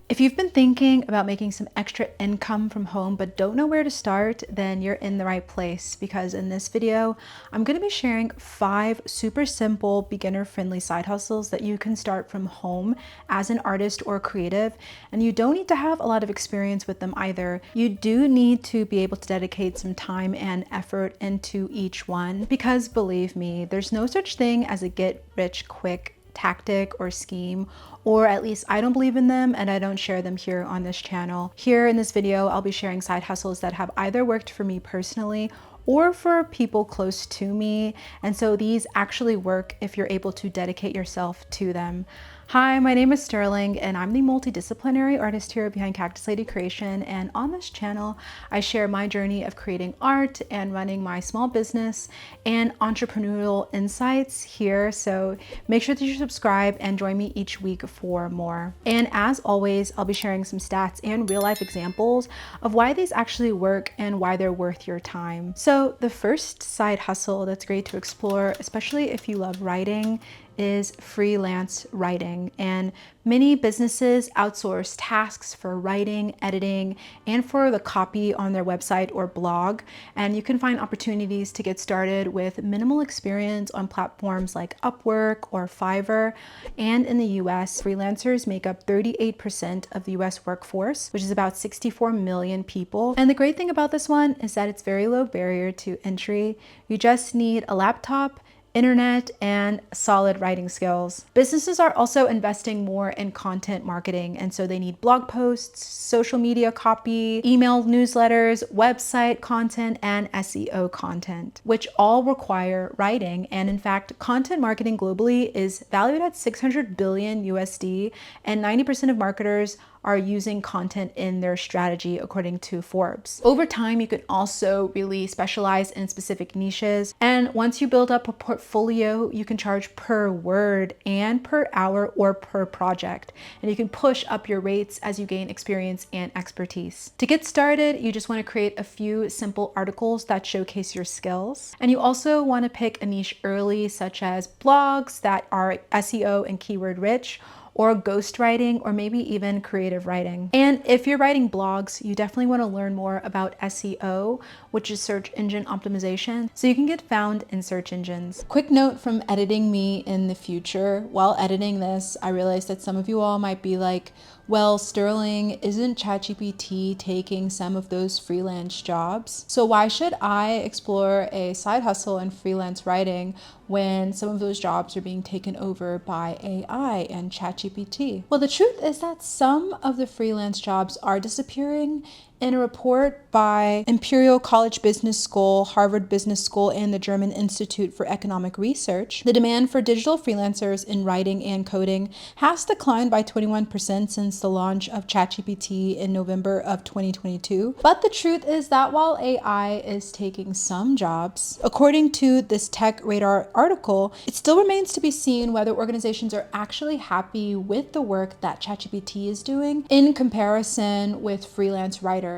If you've been thinking about making some extra income from home but don't know where to start, then you're in the right place, because in this video, I'm going to be sharing 5 super simple beginner-friendly side hustles that you can start from home as an artist or creative. And you don't need to have a lot of experience with them either. You do need to be able to dedicate some time and effort into each one, because believe me, there's no such thing as a get-rich-quick tactic or scheme, or at least I don't believe in them and I don't share them here on this channel. Here in this video, I'll be sharing side hustles that have either worked for me personally or for people close to me. And so these actually work if you're able to dedicate yourself to them. Hi, my name is Sterling and I'm the multidisciplinary artist here behind Cactus Lady Creation. And on this channel, I share my journey of creating art and running my small business and entrepreneurial insights here. So make sure that you subscribe and join me each week for more. And as always, I'll be sharing some stats and real life examples of why these actually work and why they're worth your time. So the first side hustle that's great to explore, especially if you love writing, is freelance writing. And many businesses outsource tasks for writing, editing, and for the copy on their website or blog. And you can find opportunities to get started with minimal experience on platforms like Upwork or Fiverr. And in the US, freelancers make up 38% of the US workforce, which is about 64 million people. And the great thing about this one is that it's very low barrier to entry. You just need a laptop, internet, and solid writing skills. Businesses are also investing more in content marketing, and so they need blog posts, social media copy, email newsletters, website content, and SEO content, which all require writing. And in fact, content marketing globally is valued at 600 billion USD, and 90% of marketers are using content in their strategy, according to Forbes. Over time, you can also really specialize in specific niches. And once you build up a portfolio, you can charge per word and per hour or per project. And you can push up your rates as you gain experience and expertise. To get started, you just want to create a few simple articles that showcase your skills. And you also want to pick a niche early, such as blogs that are SEO and keyword rich, or ghostwriting, or maybe even creative writing. And if you're writing blogs, you definitely want to learn more about SEO, which is search engine optimization, so you can get found in search engines. Quick note from editing me in the future. While editing this, I realized that some of you all might be like, well, Sterling, isn't ChatGPT taking some of those freelance jobs? So why should I explore a side hustle in freelance writing when some of those jobs are being taken over by AI and ChatGPT? Well, the truth is that some of the freelance jobs are disappearing. In a report by Imperial College Business School, Harvard Business School, and the German Institute for Economic Research, the demand for digital freelancers in writing and coding has declined by 21% since the launch of ChatGPT in November of 2022. But the truth is that while AI is taking some jobs, according to this Tech Radar article, it still remains to be seen whether organizations are actually happy with the work that ChatGPT is doing in comparison with freelance writers.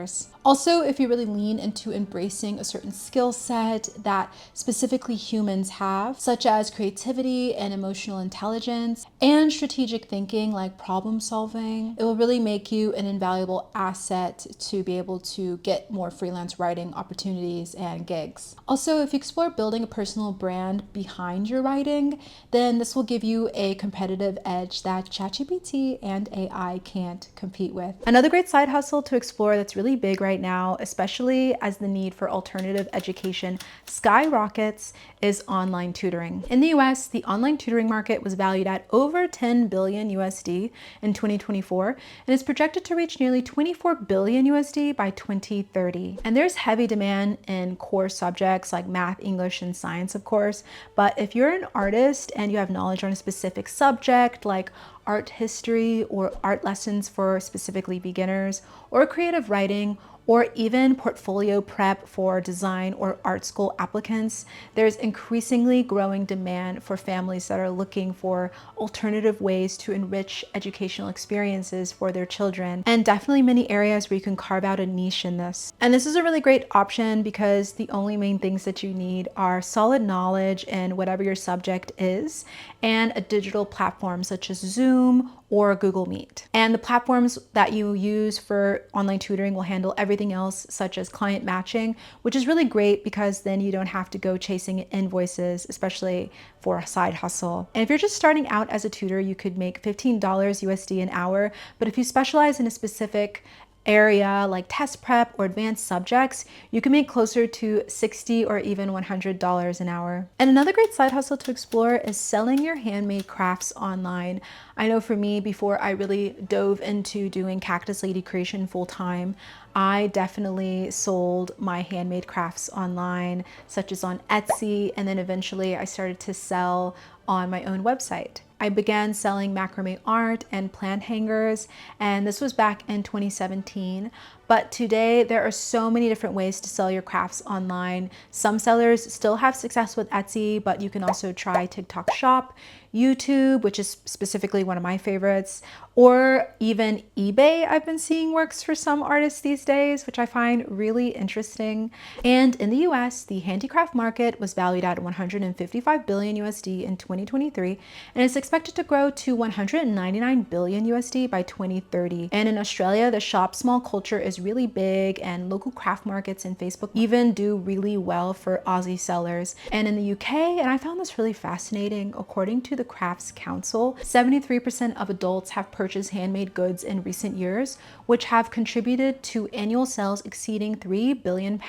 Also, if you really lean into embracing a certain skill set that specifically humans have, such as creativity and emotional intelligence and strategic thinking like problem solving, it will really make you an invaluable asset to be able to get more freelance writing opportunities and gigs. Also, if you explore building a personal brand behind your writing, then this will give you a competitive edge that ChatGPT and AI can't compete with. Another great side hustle to explore that's really big right now, especially as the need for alternative education skyrockets, is online tutoring. In the US, the online tutoring market was valued at over 10 billion USD in 2024 and is projected to reach nearly 24 billion USD by 2030. And there's heavy demand in core subjects like math, English, and science, of course. But if you're an artist and you have knowledge on a specific subject like art history or art lessons for specifically beginners, or creative writing, or even portfolio prep for design or art school applicants, there's increasingly growing demand for families that are looking for alternative ways to enrich educational experiences for their children, and definitely many areas where you can carve out a niche in this. And this is a really great option because the only main things that you need are solid knowledge in whatever your subject is, and a digital platform such as Zoom Zoom or Google Meet. And the platforms that you use for online tutoring will handle everything else, such as client matching, which is really great because then you don't have to go chasing invoices, especially for a side hustle. And if you're just starting out as a tutor, you could make $15 USD an hour. But if you specialize in a specific area like test prep or advanced subjects, you can make closer to $60 or even $100 an hour. And another great side hustle to explore is selling your handmade crafts online. I know for me, before I really dove into doing Cactus Lady creation full time, I definitely sold my handmade crafts online, such as on Etsy, and then eventually I started to sell on my own website. I began selling macrame art and plant hangers, and this was back in 2017. But today there are so many different ways to sell your crafts online. Some sellers still have success with Etsy, but you can also try TikTok Shop, YouTube, which is specifically one of my favorites, or even eBay I've been seeing works for some artists these days, which I find really interesting. And in the US, the handicraft market was valued at 155 billion USD in 2023, and it's expected to grow to 199 billion USD by 2030. And in Australia, the shop small culture is really big, and local craft markets and Facebook even do really well for Aussie sellers. And in the UK, and I found this really fascinating, according to the Crafts Council, 73% of adults have purchased handmade goods in recent years, which have contributed to annual sales exceeding £3 billion.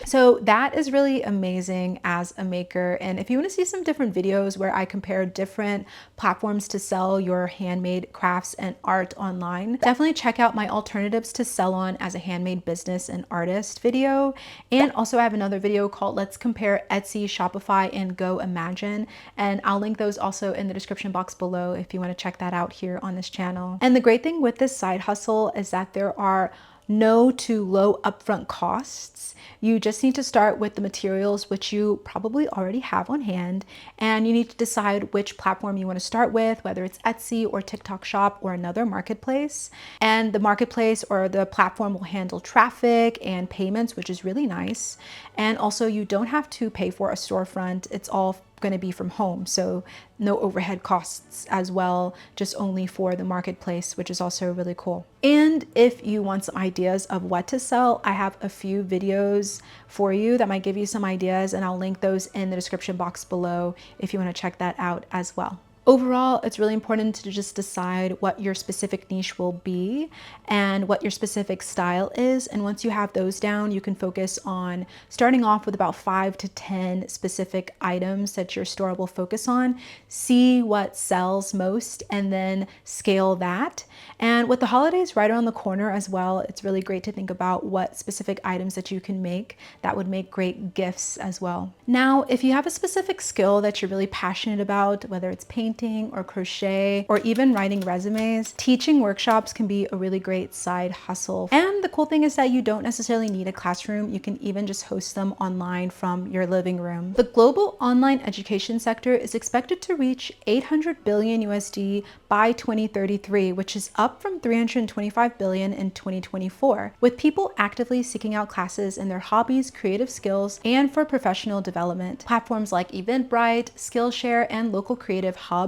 So that is really amazing as a maker. And if you want to see some different videos where I compare different platforms to sell your handmade crafts and art online, definitely check out my alternatives to sell on as a handmade business and artist video. And also I have another video called Let's Compare Etsy, Shopify, and Go Imagine. And I'll link those also in the description box below if you want to check that out here on this channel. And the great thing with this side hustle is that there are no to low upfront costs. You just need to start with the materials, which you probably already have on hand, and you need to decide which platform you want to start with, whether it's Etsy or TikTok Shop or another marketplace. And the marketplace or the platform will handle traffic and payments, which is really nice. And also you don't have to pay for a storefront. It's all going to be from home, so no overhead costs as well, just only for the marketplace, which is also really cool. And if you want some ideas of what to sell, I have a few videos for you that might give you some ideas, and I'll link those in the description box below if you want to check that out as well. Overall, it's really important to just decide what your specific niche will be and what your specific style is. And once you have those down, you can focus on starting off with about 5 to 10 specific items that your store will focus on, see what sells most, and then scale that. And with the holidays right around the corner as well, it's really great to think about what specific items that you can make that would make great gifts as well. Now, if you have a specific skill that you're really passionate about, whether it's painting or crochet or even writing resumes, teaching workshops can be a really great side hustle. And the cool thing is that you don't necessarily need a classroom. You can even just host them online from your living room. The global online education sector is expected to reach 800 billion USD by 2033, which is up from 325 billion in 2024, with people actively seeking out classes in their hobbies, creative skills, and for professional development. Platforms like Eventbrite, Skillshare, and local creative hubs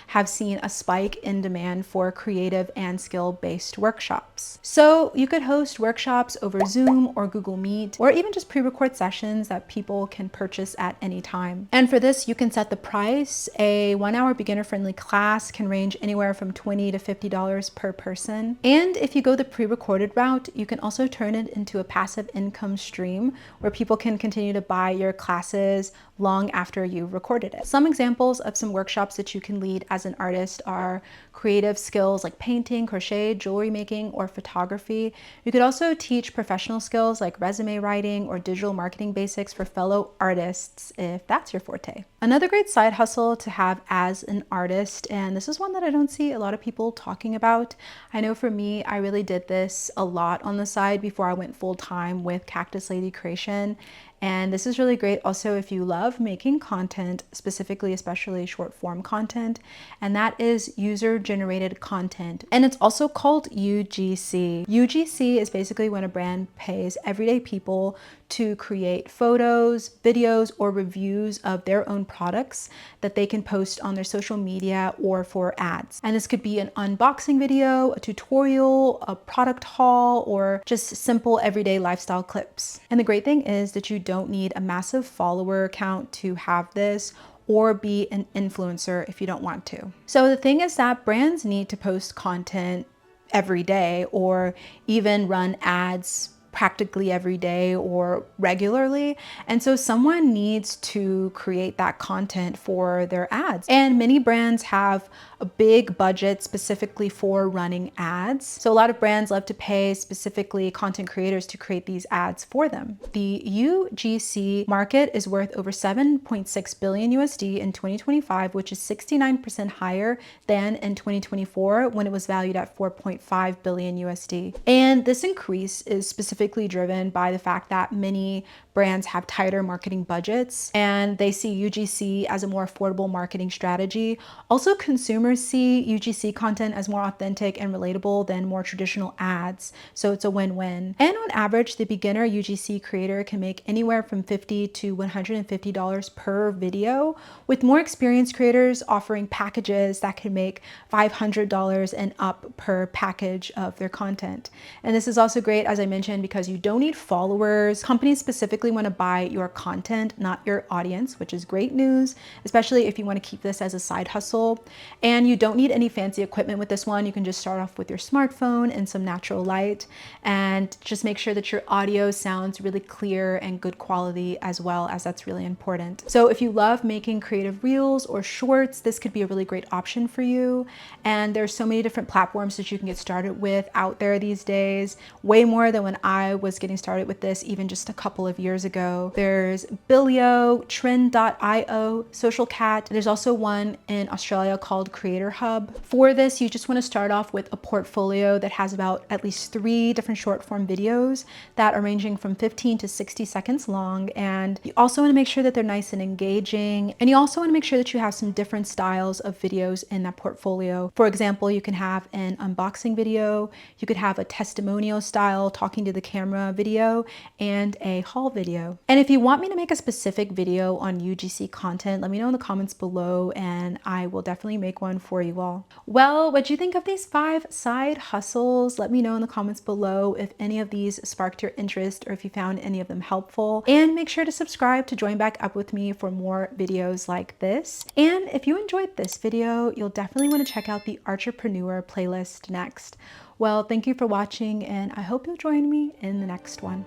have seen a spike in demand for creative and skill-based workshops. So you could host workshops over Zoom or Google Meet, or even just pre-record sessions that people can purchase at any time. And for this, you can set the price. A 1-hour beginner-friendly class can range anywhere from $20 to $50 per person. And if you go the pre-recorded route, you can also turn it into a passive income stream where people can continue to buy your classes long after you recorded it. Some examples of some workshops that you can lead as an artist are creative skills like painting, crochet, jewelry making, or photography. You could also teach professional skills like resume writing or digital marketing basics for fellow artists if that's your forte. Another great side hustle to have as an artist, and this is one that I don't see a lot of people talking about. I know for me, I really did this a lot on the side before I went full time with Cactus Lady Creation. And this is really great also if you love making content, specifically, especially short form content, and that is user generated content. And it's also called UGC. UGC is basically when a brand pays everyday people to create photos, videos, or reviews of their own products that they can post on their social media or for ads. And this could be an unboxing video, a tutorial, a product haul, or just simple everyday lifestyle clips. And the great thing is that you don't need a massive follower count to have this, or be an influencer if you don't want to. So the thing is that brands need to post content every day, or even run ads practically every day or regularly. And so someone needs to create that content for their ads. And many brands have a big budget specifically for running ads. So a lot of brands love to pay specifically content creators to create these ads for them. The UGC market is worth over 7.6 billion USD in 2025, which is 69% higher than in 2024 when it was valued at 4.5 billion USD. And this increase is specifically driven by the fact that many brands have tighter marketing budgets and they see UGC as a more affordable marketing strategy. Also, consumers see UGC content as more authentic and relatable than more traditional ads. So it's a win-win. And on average, the beginner UGC creator can make anywhere from $50 to $150 per video, with more experienced creators offering packages that can make $500 and up per package of their content. And this is also great, as I mentioned, because you don't need followers. Companies specifically want to buy your content, not your audience, which is great news, especially if you want to keep this as a side hustle. And you don't need any fancy equipment with this one. You can just start off with your smartphone and some natural light, and just make sure that your audio sounds really clear and good quality as well, as that's really important. So if you love making creative reels or shorts, this could be a really great option for you. And there's so many different platforms that you can get started with out there these days, way more than when I was getting started with this even just a couple of years ago. There's Billio, Trend.io, Social Cat. There's also one in Australia called Creator Hub. For this, you just want to start off with a portfolio that has about at least 3 different short form videos that are ranging from 15 to 60 seconds long. And you also want to make sure that they're nice and engaging. And you also want to make sure that you have some different styles of videos in that portfolio. For example, you can have an unboxing video, you could have a testimonial style talking to the camera video, and a haul video. And if you want me to make a specific video on UGC content, let me know in the comments below and I will definitely make one for you all. Well, what do you think of these 5 side hustles? Let me know in the comments below if any of these sparked your interest or if you found any of them helpful. And make sure to subscribe to join back up with me for more videos like this. And if you enjoyed this video, you'll definitely want to check out the Entrepreneur playlist next. Well, thank you for watching and I hope you'll join me in the next one.